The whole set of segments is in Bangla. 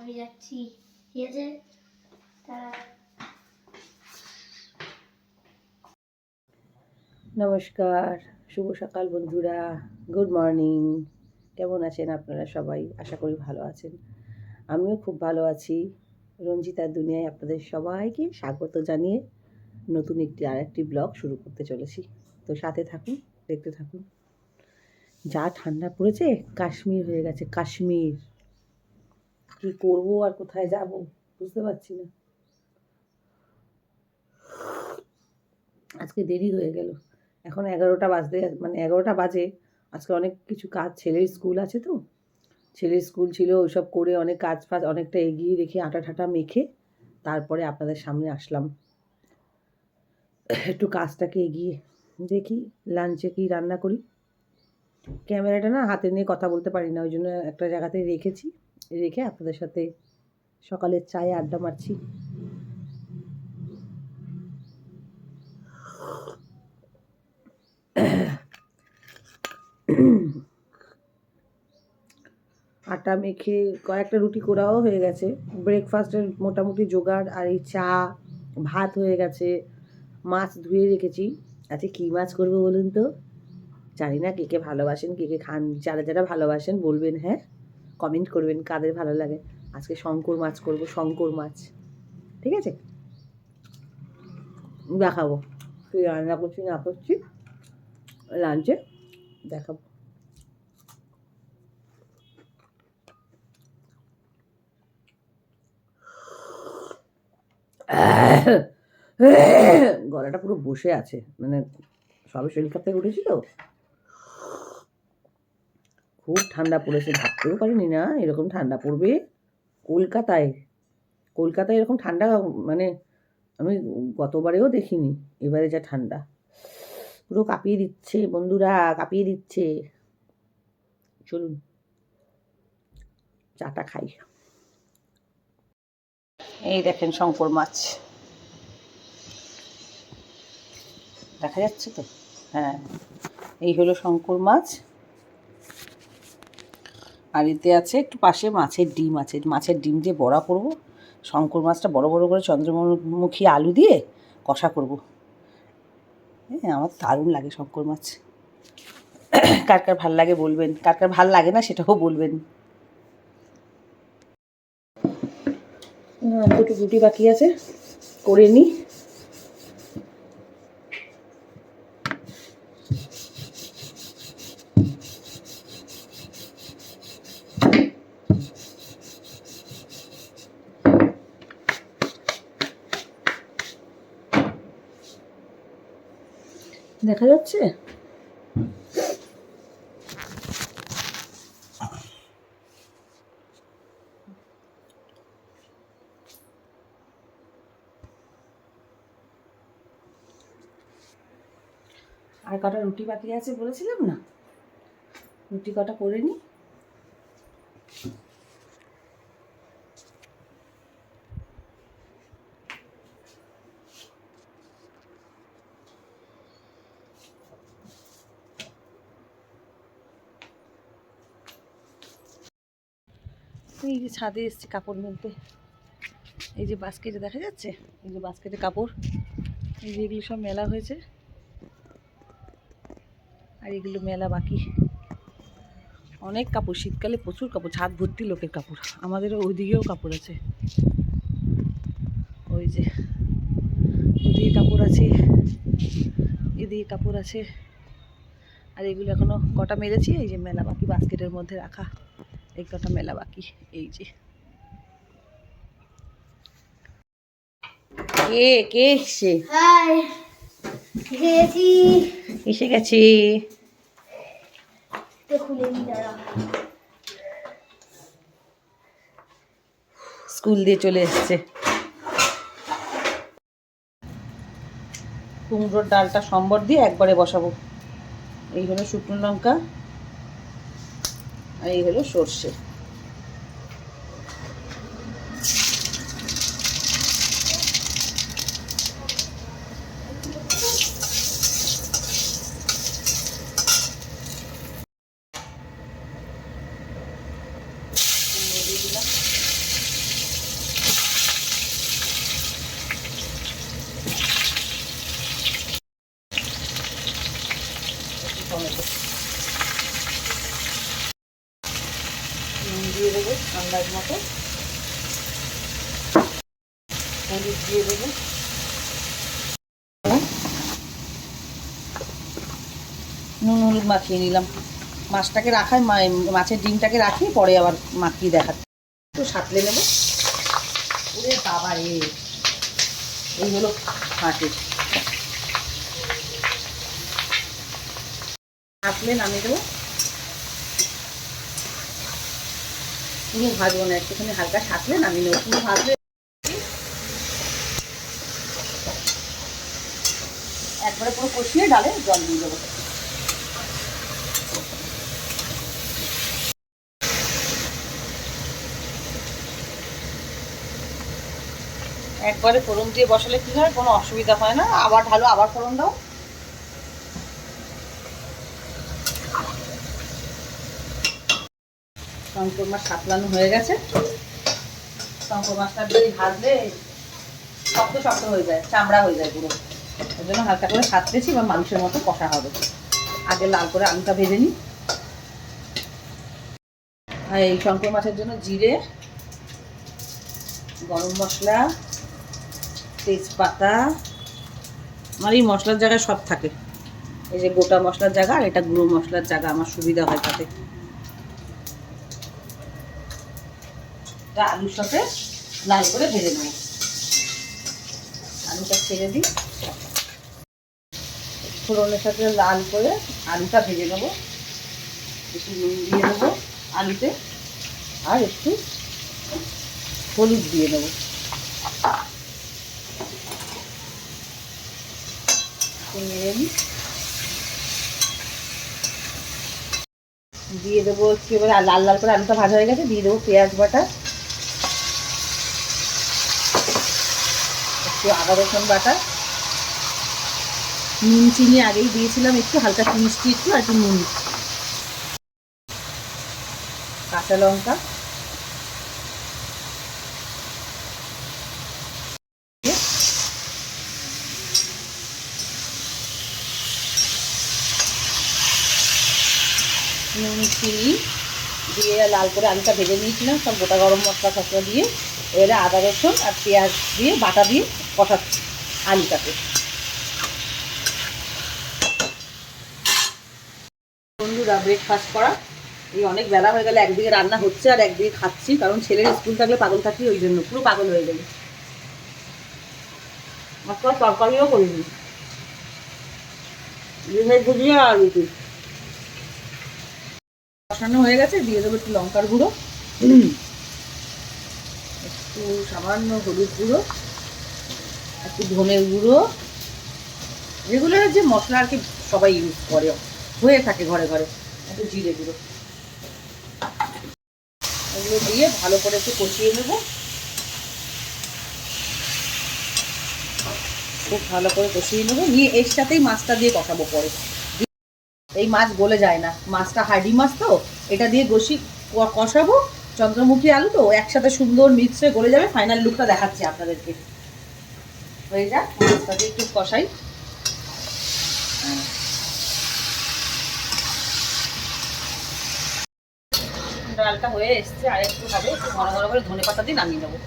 আমি যাচ্ছি, ঠিক আছে? নমস্কার, শুভ সকাল বন্ধুরা, গুড মর্নিং। কেমন আছেন আপনারা সবাই? আশা করি ভালো আছেন। আমিও খুব ভালো আছি। রঞ্জিতার দুনিয়ায় আপনাদের সবাইকে স্বাগত জানিয়ে নতুন আরেকটি ব্লগ শুরু করতে চলেছি। তো সাথে থাকুন, দেখতে থাকুন। যা ঠান্ডা পড়েছে, কাশ্মীর হয়ে গেছে কাশ্মীর। কী করবো আর কোথায় যাব বুঝতে পারছি না। আজকে দেরি হয়ে গেল, এখন 11টা বাজতে, মানে 11টা বাজে। আজকে অনেক কিছু কাজ, ছেলের স্কুল আছে তো, ছেলের স্কুল ছিল, ওইসব করে অনেক কাজ ফাজ অনেকটা এগিয়ে রেখে আটা ঠাটা মেখে তারপরে আপনাদের সামনে আসলাম। একটু কাজটাকে এগিয়ে দেখি লাঞ্চে কি রান্না করি। ক্যামেরাটা না হাতে নিয়ে কথা বলতে পারি না, ওই জন্য একটা জায়গাতে রেখেছি, রেখে আপনাদের সাথে সকালের চায়ে আড্ডা মারছি। আটা মেখে কয়েকটা রুটি করাও হয়ে গেছে, ব্রেকফাস্টের মোটামুটি জোগাড়। আর এই চা ভাত হয়ে গেছে, মাছ ধুয়ে রেখেছি। আচ্ছা কী মাছ করবো বলুন তো? জানি না কে কে ভালোবাসেন, কে কে খান। যারা যারা ভালোবাসেন বলবেন, হ্যাঁ কমেন্ট করবেন কাদের ভালো লাগে। আজকে শঙ্কর মাছ করব, শঙ্কর মাছ, ঠিক আছে? দেখাবো কী রান্না করছি না করছি, লাঞ্চে দেখাবো। গলাটা পুরো বসে আছে, মানে সবে শরীর খাপ থেকে উঠেছি তো। খুব ঠান্ডা পড়েছে, ভাবতেও পারিনি না এরকম ঠান্ডা পড়বে। কলকাতায় কলকাতায় এরকম ঠান্ডা মানে আমি গতবারেও দেখিনি, এবারে যা ঠান্ডা পুরো কাঁপিয়ে দিচ্ছে বন্ধুরা, কাঁপিয়ে দিচ্ছে। চলুন চাটা খাই। এই দেখেন শঙ্কর মাছ, দেখা যাচ্ছে তো? হ্যাঁ, এই হলো শঙ্কর মাছ। আর এতে আছে একটু পাশে মাছের ডিম আছে, মাছের ডিম দিয়ে বড়া করব। শঙ্কর মাছটা বড় বড় করে চন্দ্রমুখী আলু দিয়ে কষা করব। হ্যাঁ, আমার দারুণ লাগে শঙ্কর মাছ। কার কার ভাল লাগে বলবেন, কার কার ভাল লাগে না সেটাও বলবেন। দুটো রুটি বাকি আছে, করে নিই। দেখা যাচ্ছে? আর কটা রুটি বাকি আছে বলেছিলাম না, রুটি কটা করে নিই। এই যে ছাদে এসছে কাপড় মেলতে, এই যে বাস্কেটে দেখা যাচ্ছে, এই যে বাস্কেটে কাপড়, এই যে এগুলো সব মেলা হয়েছে আর এগুলো মেলা বাকি। অনেক কাপড়, শীতকালে প্রচুর কাপড়, ছাদ ভর্তি লোকের কাপড়। আমাদের ওইদিকেও কাপড় আছে, ওই যে ওদিকে কাপড় আছে, এদিকে কাপড় আছে। আর এগুলো এখনো কটা মেরেছি, এই যে মেলা বাকি, বাস্কেটের মধ্যে রাখা এই কটা মেলা বাকি। এই যে কে কে এসছে? হাই, গেছি, এসে গেছে। খুলে নি দাঁড়া। স্কুল দিয়ে চলে এসছে। কুমড়োর ডালটা সম্বর দিয়ে একবারে বসাবো। এই হলো শুকনো লঙ্কা আর এই হলো সর্ষে। দিয়ে দেবো আন্দাজ মতো, হলুদ দিয়ে দেবো, নুন হলুদ মাখিয়ে নিলাম। মাছটাকে রাখাই, মাছের ডিমটাকে রাখি, পরে আবার মাখিয়ে দেখাচ্ছি। একটু সাঁতলে নেবো। ওরে বাবা রে, এই হলো হাঁটে। সাঁতলে নামিয়ে দেবো। পুরো ভাজবো না, একটুখানি হালকা সাঁতলে নামিয়ে নেবো। পুরো ভাজলে একবারে পুরো কষিয়ে ডালে জল দিয়ে দেবো। একবারে ফোড়ন দিয়ে বসালে কি হয়, কোনো অসুবিধা হয় না। আবার ঢালো, আবার ফোড়ন দাও। শঙ্কর মাছ সাতলানো হয়ে গেছে। শঙ্কর মাছটা দিয়ে ভাজলে শক্ত শক্ত হয়ে যায়, চামড়া হয়ে যায় পুরো। ওই জন্য হালকা করে সাঁতলেছি, বা মাংসের মতো কষা হবে। আগে লাল করে আলুটা ভেজে নিই। আর এই শঙ্কর মাছের জন্য জিরে, গরম মশলা, তেজপাতা, আমার এই মশলার জায়গায় সব থাকে। এই যে গোটা মশলার জায়গা, আর এটা গুঁড়ো মশলার জায়গা, আমার সুবিধা হয় তাতে। আলুর সাথে লাল করে ভেজে নেব। আলুটা ছেড়ে দিই, ফোড়নের সাথে লাল করে আলুটা ভেজে নেব। একটু নুন দিয়ে দেবো আলুতে, আর একটু হলুদ দিয়ে দেবো। নেড়ে নিই, দিয়ে দেবো একটু। এবারে লাল লাল করে আলুটা ভাজা হয়ে গেছে, দিয়ে দেবো পেঁয়াজ বাটা, একটু আদা রসুন বাটা, নুন চিনি আগেই দিয়েছিলাম একটু, হালকা মিষ্টি একটু, আর একটু নুন, কাঁচা লঙ্কা, নুন চিনি দিয়ে লাল করে আলুটা ভেজে নিয়েছিলাম, সব গোটা গরম মশলা ফসলা দিয়ে। এবারে আদা রসুন আর পেঁয়াজ দিয়ে বাটা দিয়ে কষাচ্ছি আলুটাকে। বন্ধুরা, ব্রেকফাস্ট করা এই অনেক বেলা হয়ে গেলে, একদিকে রান্না হচ্ছে আর একদিকে খাচ্ছি, কারণ ছেলের স্কুল থাকলে পাগল থাকি, ওই জন্য পুরো পাগল হয়ে গেল। আজকাল তরকারিও করিনি, ডিমের ভুজিয়া আর রুটি। কষানো হয়ে গেছে, দিয়ে দেবো একটু লঙ্কার গুঁড়ো, একটু সামান্য হলুদ গুঁড়ো, একটু ধনের গুঁড়ো, রেগুলার যে মশলা আর কি সবাই ইউজ করে, হয়ে থাকে ঘরে ঘরে, একটু জিরে গুঁড়ো। এগুলো দিয়ে ভালো করে একটু কষিয়ে নেব, খুব ভালো করে কষিয়ে নেবো। নিয়ে এর সাথেই মাছটা দিয়ে কষাবো পরে। এই মাছ গলে যায় না, মাছটা হার্ডি মাছ তো, এটা দিয়ে কষাবো। চন্দ্রমুখী আলু তো একসাথে সুন্দর মিক্সে গলে যাবে। ফাইনাল লুকটা দেখাচ্ছি আপনাদেরকে। হয়ে যাক, মাছটা দিয়ে একটু কষাই। ডালটা হয়ে এসছে, আর একটু হবে, একটু ঘন ঘন করে ধনে পাতা দিয়ে নামিয়ে নেবো।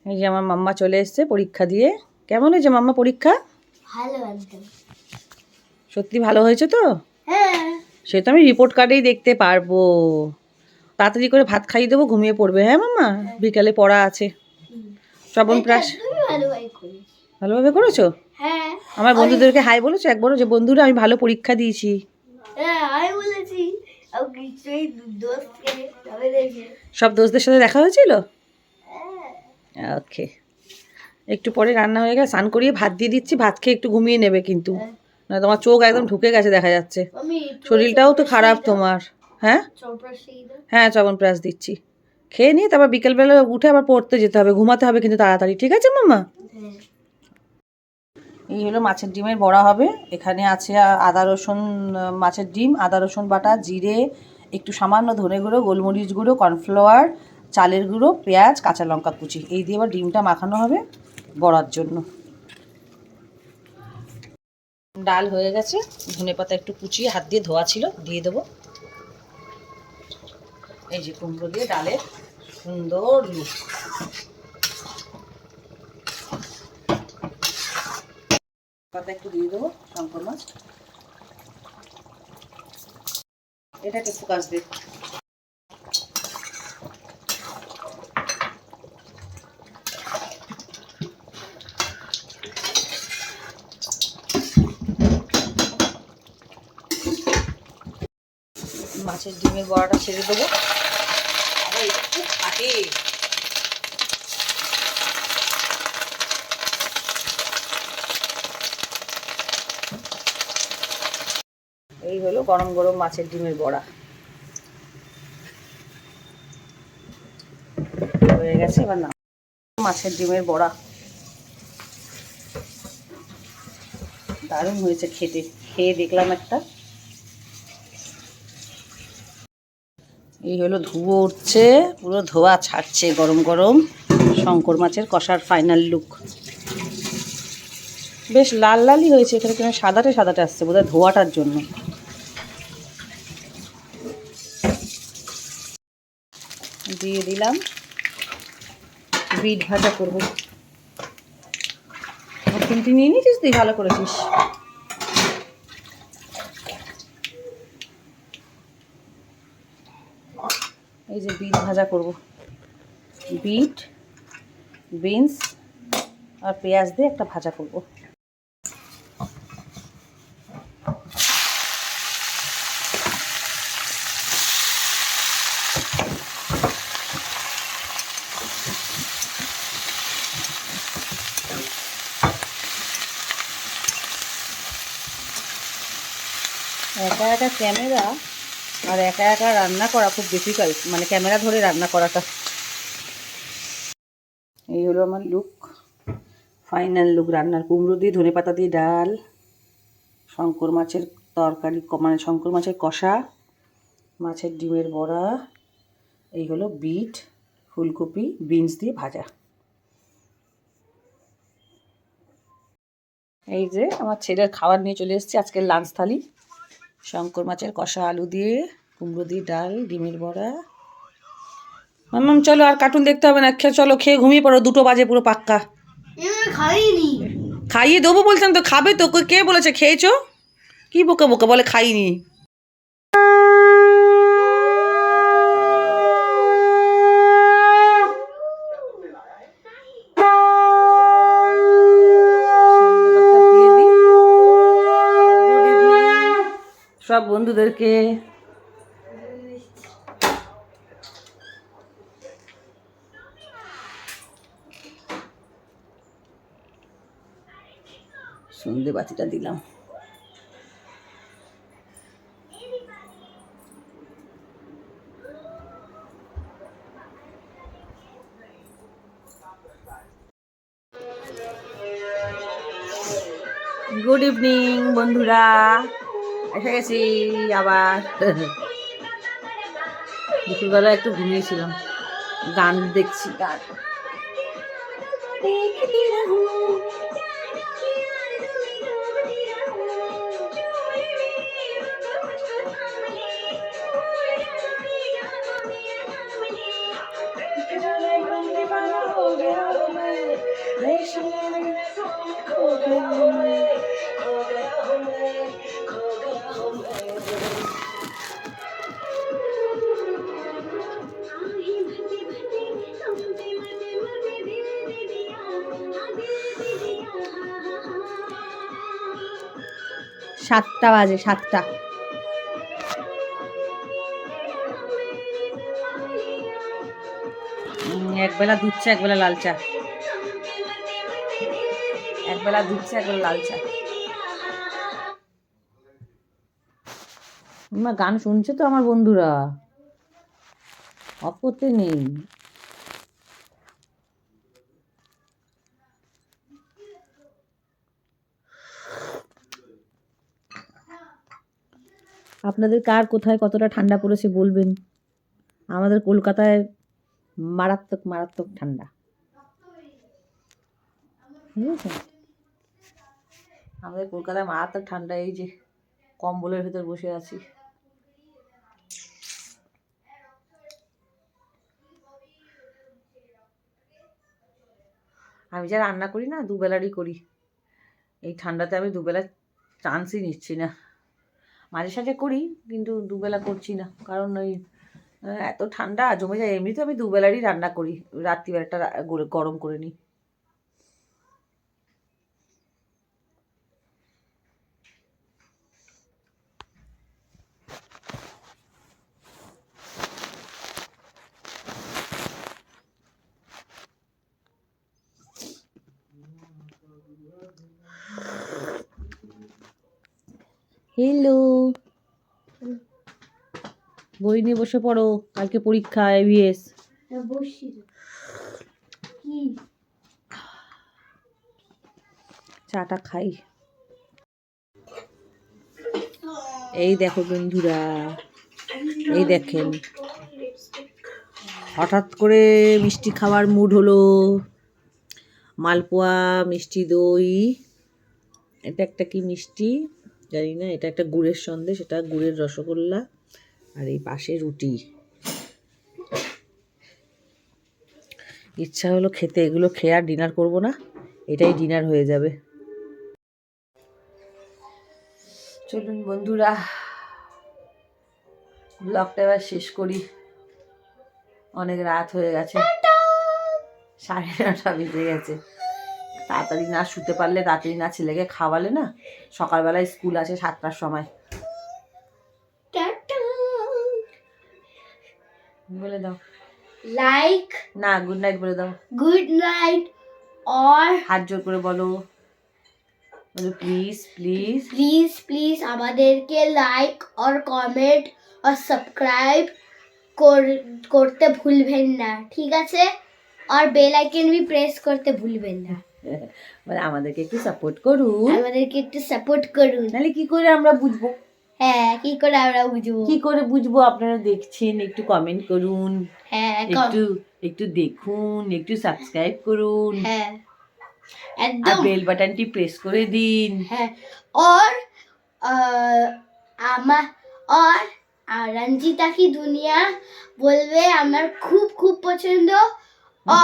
এই যে আমার মাম্মা চলে এসছে পরীক্ষা দিয়ে। কেমন হয়েছে মাম্মা পরীক্ষা? ভালো একদম। সত্যি ভালো হয়েছে তো? হ্যাঁ। সে তো আমি রিপোর্ট কার্ডেই দেখতে পারবো। তাড়াতাড়ি করে ভাত খাইয়ে দেবো, ঘুমিয়ে পড়বে। হ্যাঁ মাম্মা, বিকালে পড়া আছে। চ্যবনপ্রাশ ভালোভাবে করেছো? হ্যাঁ। আমার বন্ধুদেরকে হাই বলেছো একবারও, যে বন্ধুরা আমি ভালো পরীক্ষা দিয়েছি? হ্যাঁ, আমি বলেছি। সব দোস্তদের সাথে দেখা হয়েছিল? ওকে। একটু পরে রান্না হয়ে গেছে, স্নান করিয়ে ভাত দিয়ে দিচ্ছি। ভাত খেয়ে একটু ঘুমিয়ে নেবে কিন্তু, না তোমার চোখ একদম ঢুকে গেছে দেখা যাচ্ছে। শরীরটাও তো খারাপ তোমার। হ্যাঁ হ্যাঁ, চ্যবনপ্রাশ দিচ্ছি। খেয়ে নিয়ে তারপর বিকেলবেলা উঠে আবার পড়তে যেতে হবে, ঘুমাতে হবে কিন্তু তাড়াতাড়ি। ঠিক আছে মাম্মা? এই হলো মাছের ডিমের বড়া হবে। এখানে আছে আদা রসুন, মাছের ডিম, আদা রসুন বাটা, জিরে, একটু সামান্য ধনে গুঁড়ো, গোলমরিচ গুঁড়ো, কর্নফ্লাওয়ার, চালের গুঁড়ো, পেঁয়াজ, কাঁচা লঙ্কা কুচি, এই দিয়ে আবার ডিমটা মাখানো হবে বড়ার জন্য। ডাল হয়ে গেছে, ধনে পাতা একটু কুচিয়ে হাত দিয়ে ধোয়া ছিল, দিয়ে দেবো। এই যে কুমড়ো দিয়ে ডালের সুন্দর লুক। পাতা একটু দিয়ে দেবো শঙ্কর মাছ, এটাকে ফোকাস দে। মাছের ডিমের বড়াটা ছেড়ে দেবো। এটা খুব ফাটে। এই হলো গরম গরম মাছের ডিমের বড়া হয়ে গেছে। এবার না, মাছের ডিমের বড়া দারুণ হয়েছে খেতে। খেয়ে দেখলাম একটা। এই হলো ধুয়ো উঠছে, পুরো ধোয়া ছাড়ছে গরম গরম শঙ্কর মাছের কষার ফাইনাল লুক। বেশ লাল লালই হয়েছে, এখানে কেন সাদাটে সাদাটে আসছে, বোধহয় ধোয়াটার জন্য। দিয়ে দিলাম বিট ভাজা করবো। খুন্তি নিয়ে নিয়েছিস তুই, ভালো করেছিস। এই যে বিট ভাজা করব, বিট, বিনস আর পেঁয়াজ দিয়ে একটা ভাজা করব। একা একা ক্যামেরা আর একা একা রান্না করা খুব ডিফিকাল্ট, মানে ক্যামেরা ধরে রান্না করাটা। এই হলো আমার লুক, ফাইনাল লুক রান্নার। কুমড়ো দিয়ে ধনেপাতা দিয়ে ডাল, শঙ্কর মাছের তরকারি, মানে শঙ্কর মাছের কষা, মাছের ডিমের বড়া, এই হলো বিট, ফুলকপি, বিনস দিয়ে ভাজা। এই যে আমার ছেলের খাবার নিয়ে চলে এসেছে, আজকের লাঞ্চ থালি। শঙ্কর মাছের কষা, আলু দিয়ে, কুমড়ো দিয়ে ডাল, ডিমের বড়া। মাম্মাম চলো, আর কার্টুন দেখতে হবে না, চলো খেয়ে ঘুমিয়ে পড়ো, 2টো বাজে পুরো পাক্কা। খাইনি। খাইয়ে দেবো বলছিলাম তো, খাবে তো। কে বলেছে খেয়েছো? কি বোকা বোকা বলে খাইনি। সব বন্ধুদেরকে সন্ধে বাতিটা দিলাম। গুড ইভিনিং বন্ধুরা, এসে গেছি আবার। দুপুরবেলা একটু ঘুমিয়েছিলাম, গান দেখছি, গান। সাতটা বাজে, 7টা। একবেলা দুধ চা, একবেলা লাল চা, একবেলা দুধ চা, একবেলা লাল চা। গান শুনছে তো আমার বন্ধুরা, অফ করতে নেই। আপনাদের কার কোথায় কতটা ঠান্ডা পড়েছে বলবেন। আমাদের কলকাতায় মারাত্মক মারাত্মক ঠান্ডা, বুঝেছেন? আমাদের কলকাতায় মারাত্মক ঠান্ডা। এই যে কম্বলের ভেতর বসে আছি। আমি যা রান্না করি না দুবেলারই করি। এই ঠান্ডাতে আমি দুবেলা চান্সই নিচ্ছি না। মাঝে সাঝে করি কিন্তু দুবেলা করছি না, কারণ ওই এত ঠান্ডা জমে যায়। এমনিতে আমি দুবেলারই রান্না করি, রাত্রিবেলাটা গরম করে নিই। হ্যালো, বই নিয়ে বসে পড়ো, কালকে পরীক্ষা এবিএস। চাটা খাই। এই দেখো বন্ধুরা, এই দেখেন হঠাৎ করে মিষ্টি খাওয়ার মুড হলো। মালপোয়া, মিষ্টি দই, এটা একটা কি মিষ্টি জানি না, এটা একটা গুড়ের সন্দেশ, এটা গুড়ের রসগোল্লা, আর এই পাশে রুটি। ইচ্ছা হলো খেতে, এগুলো খেয়ে আর ডিনার করবো না, এটাই ডিনার হয়ে যাবে। চলুন বন্ধুরা, ব্লগটা এবার শেষ করি, অনেক রাত হয়ে গেছে, 9:30 বেজে গেছে। তাড়াতাড়ি না শুতে পারলে, তাড়াতাড়ি না ছেলেকে খাওয়ালে না, সকালবেলায় স্কুল আছে 7টার সময়। বলে দাও লাইক না, গুড নাইট বলে দাও। Good night. और হাত জোর করে বলো, বলো প্লিজ প্লিজ प्लीज प्लीज আমাদেরকে লাইক और কমেন্ট और সাবস্ক্রাইব করতে ভুলবেন না, ঠিক আছে? और বেল আইকন भी প্রেস করতে ভুলবেন না। মানে আমাদেরকে একটু সাপোর্ট করুন, আমাদেরকে একটু সাপোর্ট করুন। নাহলে কি করে আমরা বুঝবো? হ্যাঁ, কি করে আমরা বুঝবো? কি করে বুঝবো? আপনারা দেখছেন, একটু কমেন্ট করুন, হ্যাঁ, একটু একটু দেখুন, একটু সাবস্ক্রাইব করুন, হ্যাঁ আর একদম। বেল বাটনটি প্রেস করে দিন। হ্যাঁ, और আমার और রঞ্জিতা কি দুনিয়া বলবে আমার খুব খুব পছন্দ,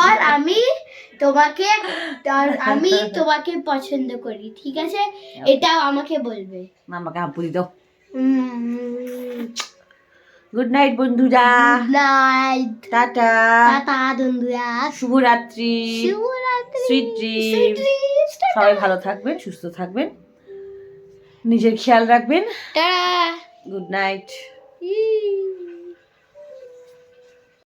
আর আমি তোমাকে পছন্দ করি, ঠিক আছে? এটাও আমাকে বলবে। মামাকে হাপুরি দাও। গুড নাইট বন্ধুরা, নাইট, টাটা, টাটা বন্ধুরা, শুভরাত্রি, শুভরাত্রি, সুইট ড্রিমস। সবাই ভালো থাকবেন, সুস্থ থাকবেন, নিজের খেয়াল রাখবেন। টাটা। Good night.